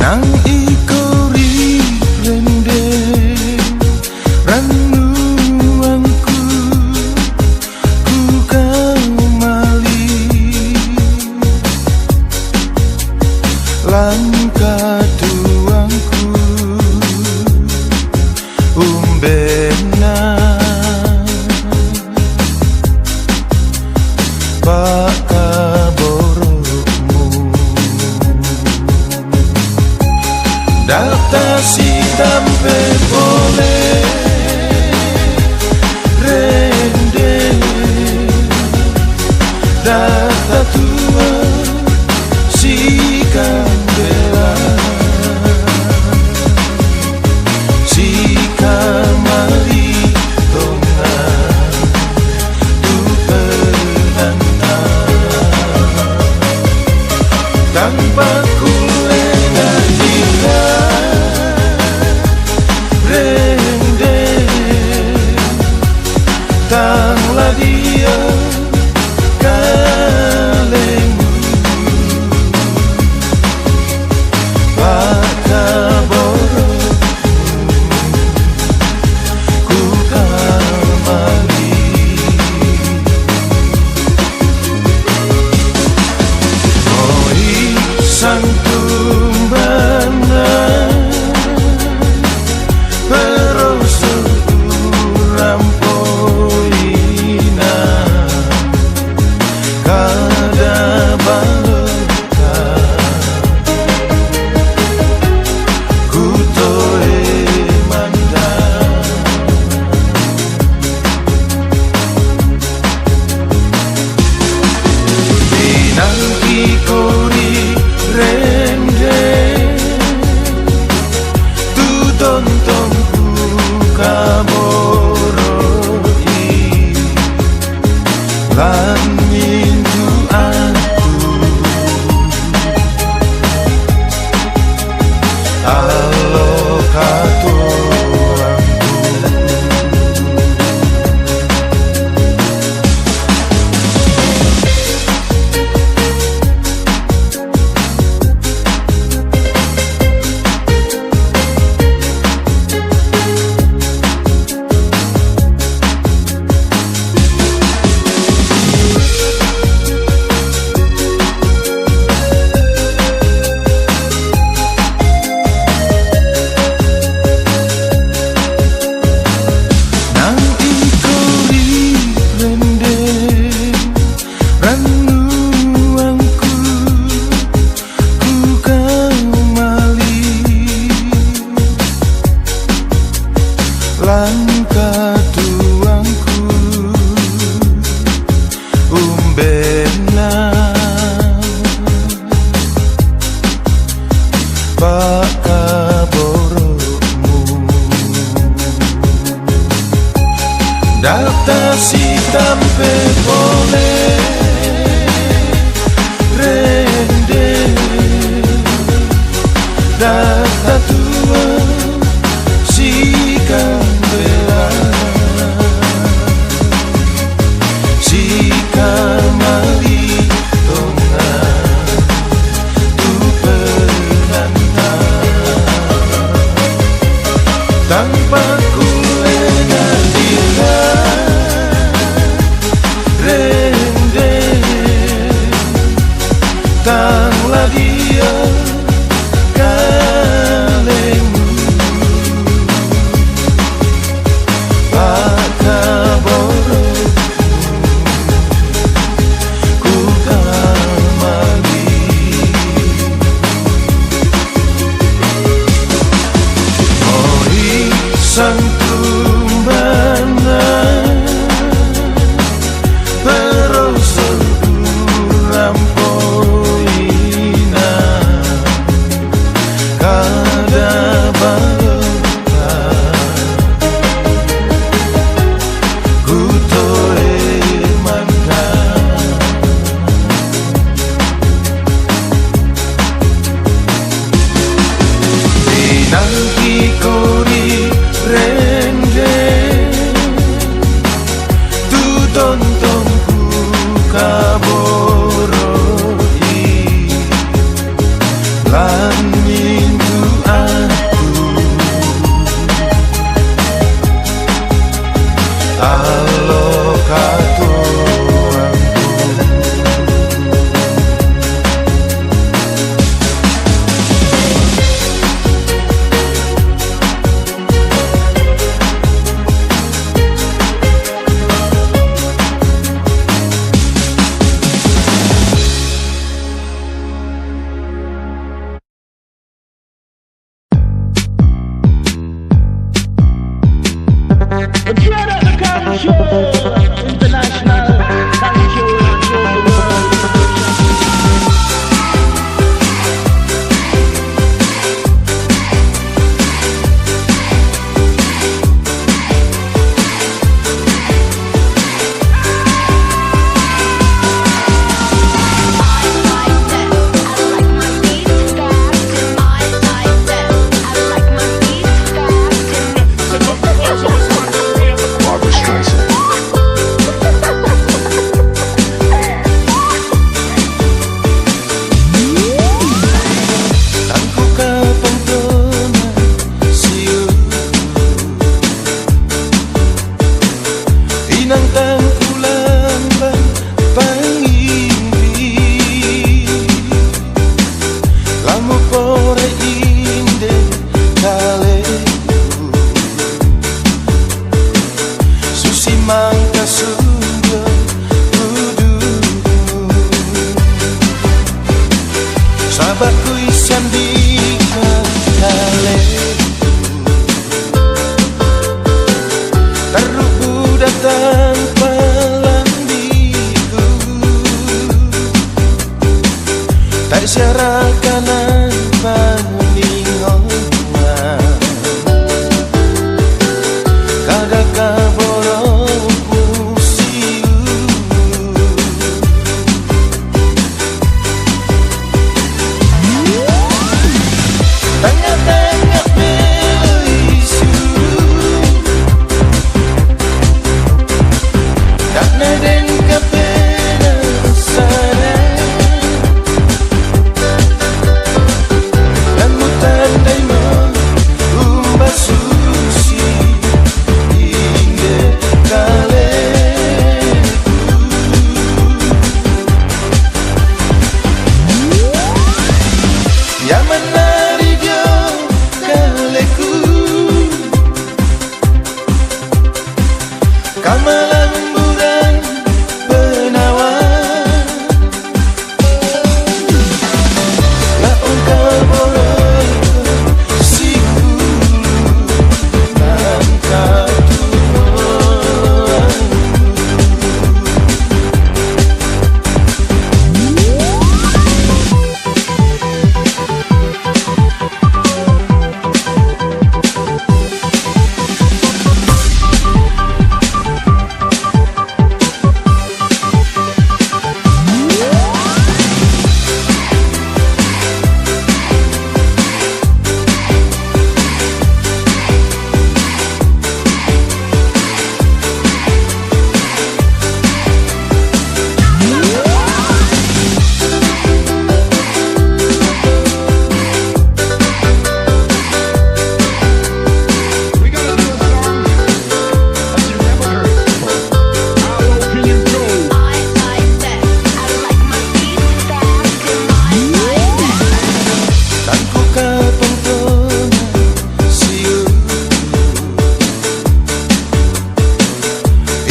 nang ikori rende ranuanku ku kamali langkah tuangku umbena pak kaborokmu data si tampe boleh rende data tua si candela si kamali tona tu penanta tanpa kulena dia rende tanglah dia kalemu pakaboro ku kamali oi sang tumbana peroso rampoina kada balota kutoe manda pinangki kori rende tu tontonku kaboroi lan mintu aku alokato nang ikori rende ranuanku ku kamali langkah tuangku umbena pak kaborokmu data si tampe boleh rende data tua si candela si kamali tona tu penanta tanpa kulena dia rende tanglah dia kalemu pakaboro ku kamali oi Sahabatku isan di kale terruku datang pelambiku tak syarah kanan paningongan kada kaborong musiu tengah-tengah isu tak neden kepenasaran dan mutan daimon umbas susi hingga kaleku yang menari dia kaleku kamalamburan penawan laung kaboroi siku dan katuan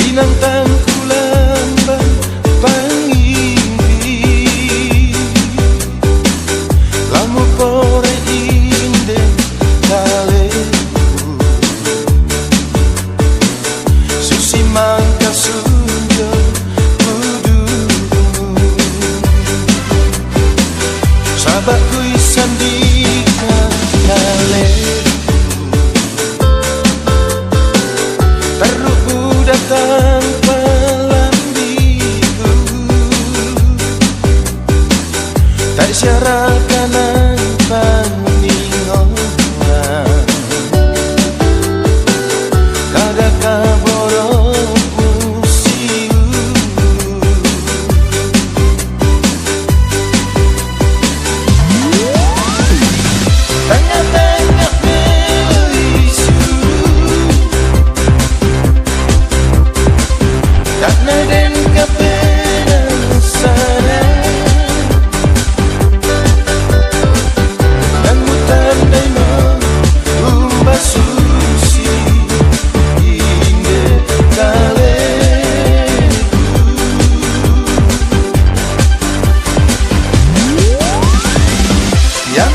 inang kulamban pangimpi lamu pore inde kaleku susi mangka sunjo kudumu sahabatku isan di kaleku terruku datang pelambiku tak syarah kanan paningongan kada kaborong musiu tengah-tengah isu tak neden kepenasaran dan mutan daimon umbas susi hingga kaleku yang